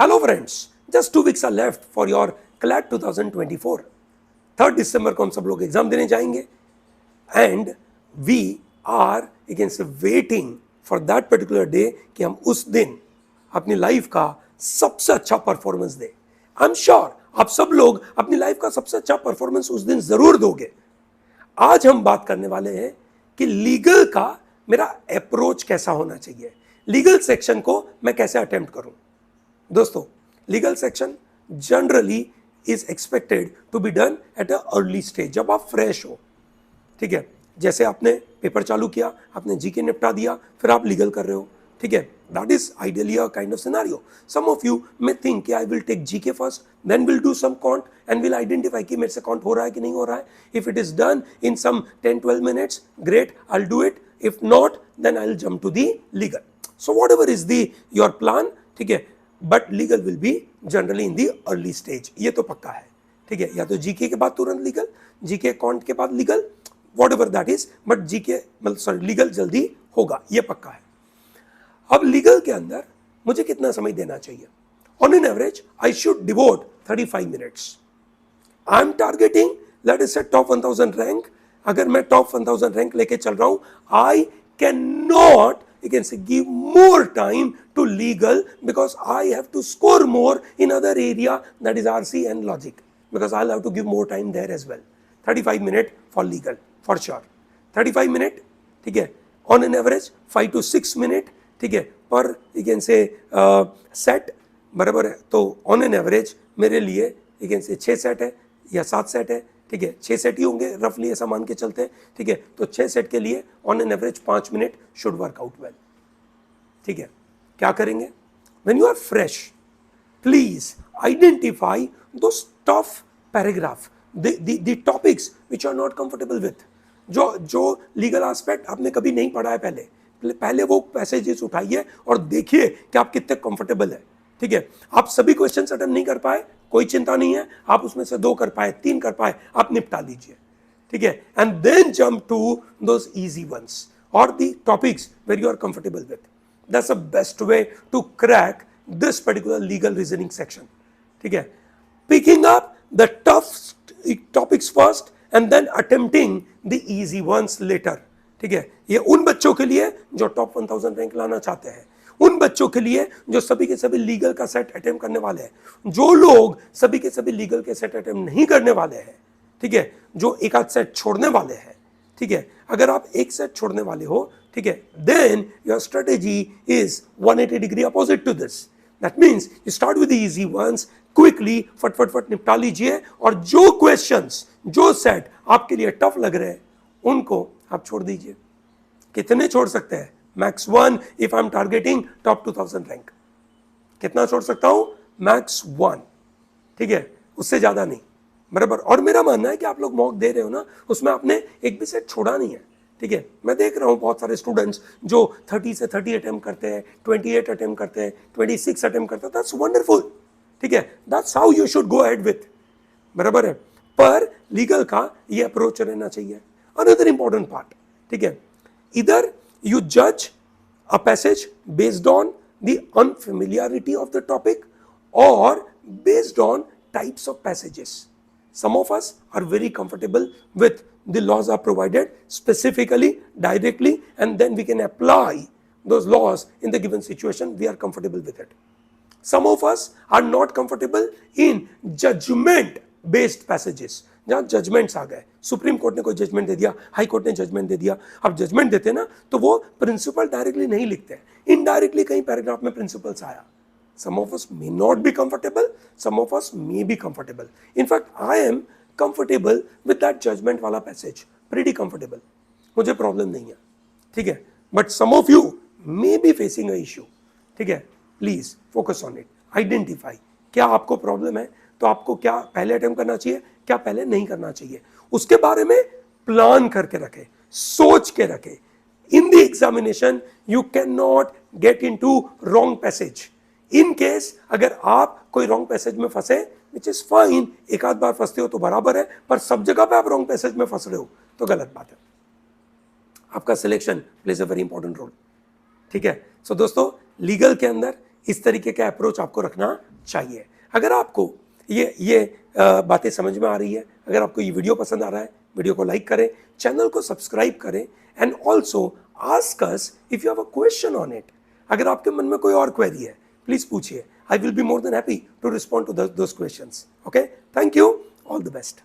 Hello friends, just 2 weeks are left for your CLAT 2024. 3rd December को हम सब लोग एग्जाम देने जाएंगे and we are against waiting for that particular day कि हम उस दिन अपनी लाइफ का सबसे अच्छा परफॉर्मेंस दें. आई एम श्योर आप सब लोग अपनी लाइफ का सबसे अच्छा परफॉर्मेंस उस दिन जरूर दोगे. आज हम बात करने वाले हैं कि लीगल का मेरा अप्रोच कैसा होना चाहिए, लीगल सेक्शन को मैं कैसे अटेम्प्ट करूं. दोस्तों, legal section generally is expected to be done at a early stage, जब आप फ्रेश हो. ठीक है, जैसे आपने पेपर चालू किया, आपने जीके निपटा दिया, फिर आप लीगल कर रहे हो. ठीक है, that is ideally a kind of scenario. Some of you may think कि I will take GK first, then will do some can't and will identify कि मेरे से कॉन्ट हो रहा है कि नहीं हो रहा है. If it is done in some 10-12 minutes, great, I will do it. If not, then I will jump to the legal. So whatever is the your plan. ठीक है, but legal will be generally in the early stage, ये तो पक्का है. ठीक है, या तो जीके के बाद तुरंत लीगल, जीके कॉन्ट के बाद legal, what ever that is, but GK मतलब सॉरी लीगल जल्दी होगा, ये पक्का है. अब लीगल के अंदर मुझे कितना समय देना चाहिए? On an average I should devote 35 minutes. I am targeting let us से टॉप 1000 रैंक. अगर मैं टॉप 1000 रैंक लेके चल रहा हूं, I can not you can say give more time to legal because I have to score more in other area, that is RC and logic, because I'll have to give more time there as well. 35 minute for legal for sure. 35 minute, ठीक है, on an average 5 to 6 minute, ठीक है, पर you can say set बराबर है. तो on an average मेरे लिए you can say 6 सेट है या 7 सेट है. ठीक है, 6 सेट ही होंगे रफली, ऐसा मान के चलते हैं. ठीक है, तो 6 सेट के लिए on an average 5 minute should work out well. ठीक है, क्या करेंगे? When you are fresh, please identify those tough paragraph, the topics which are not comfortable with. जो लीगल एस्पेक्ट आपने कभी नहीं पढ़ा है पहले वो पैसेजेस उठाइए और देखिए कि आप कितने कंफर्टेबल है. ठीक है, आप सभी क्वेश्चन अटेम्प्ट नहीं कर पाए, कोई चिंता नहीं है. आप उसमें से 2 कर पाए, 3 कर पाए, आप निपटा लीजिए. ठीक है, and then jump to those easy once और the topics where you are comfortable with. That's the best way to crack this particular legal reasoning section. ठीक है, picking up the tough topics first and then attempting the easy once letter. ठीक है, ये उन बच्चों के लिए जो टॉप 1000 रैंक लाना चाहते हैं, उन बच्चों के लिए जो सभी के सभी लीगल का सेट अटेम्प्ट करने वाले हैं, जो लोग सभी के सभी लीगल के सेट अटेम्प्ट नहीं करने वाले हैं. ठीक है, जो एक आध सेट छोड़ने वाले हैं. ठीक है, अगर आप एक सेट छोड़ने वाले हो, ठीक है, then your strategy is 180 degree opposite to this. That means you start with the easy ones, quickly फट निपटा लीजिए, और जो क्वेश्चंस, जो सेट आपके लिए टफ लग रहे हैं, उनको आप छोड़ दीजिए. कितने छोड़ सकते हैं? Max 1 if I am targeting top 2000 rank. कितना छोड़ सकता हूं? मैक्स 1. ठीक है, उससे ज्यादा नहीं. बराबर. और मेरा मानना है कि आप लोग मॉक दे रहे हो ना, उसमें आपने एक भी सेट छोड़ा नहीं है. ठीक है, मैं देख रहा हूं बहुत सारे स्टूडेंट्स जो 30 से 30 अटेम्प्ट करते हैं, 28 अटेम्प्ट करते हैं, 26 अटेम्प्ट करते हैं. That's wonderful. ठीक है, that's how you should go ahead with. बराबर है, पर लीगल का ये अप्रोच रहना चाहिए. अनदर इंपॉर्टेंट पार्ट, ठीक है, इधर you judge a passage based on the unfamiliarity of the topic or based on types of passages. Some of us are very comfortable with the laws are provided specifically, directly, and then we can apply those laws in the given situation. We are comfortable with it. Some of us are not comfortable in judgment based passages. जहाँ judgements आ गए, supreme court ने कोई judgement दे दिया, high court ने judgement दे दिया. अब judgement देते ना, तो वो प्रिंसिपल डायरेक्टली नहीं लिखते, इनडायरेक्टली कहीं पैराग्राफ में प्रिंसिपल्स आया. सम of us may not be comfortable, some of us may be comfortable. In fact I am comfortable with that judgement वाला पैसेज, प्रीटी कंफर्टेबल, मुझे प्रॉब्लम नहीं है. ठीक है, but some of you may be facing a issue. ठीक है, please focus on it, identify क्या आपको प्रॉब्लम है, तो आपको क्या पहले अटेम्प्ट करना चाहिए, क्या पहले नहीं करना चाहिए, उसके बारे में प्लान करके रखे, सोच के रखे. In the examination you can not get into wrong passage. In case अगर आप कोई रॉन्ग पैसेज में फंसे, विच इज फाइन, एक आध बार फंसते हो तो बराबर है, पर सब जगह पे आप रॉन्ग पैसेज में फंस रहे हो तो गलत बात है. आपका selection plays a very important role. ठीक है, सो दोस्तों, लीगल के अंदर इस तरीके का अप्रोच आपको रखना चाहिए। अगर आपको ये बातें समझ में आ रही है, अगर आपको ये वीडियो पसंद आ रहा है, वीडियो को लाइक करें, चैनल को सब्सक्राइब करें, and also ask us if you have a question on it. अगर आपके मन में कोई और क्वेरी है, प्लीज पूछिए। I will be more than happy to respond to those questions. Okay, thank you, all the best.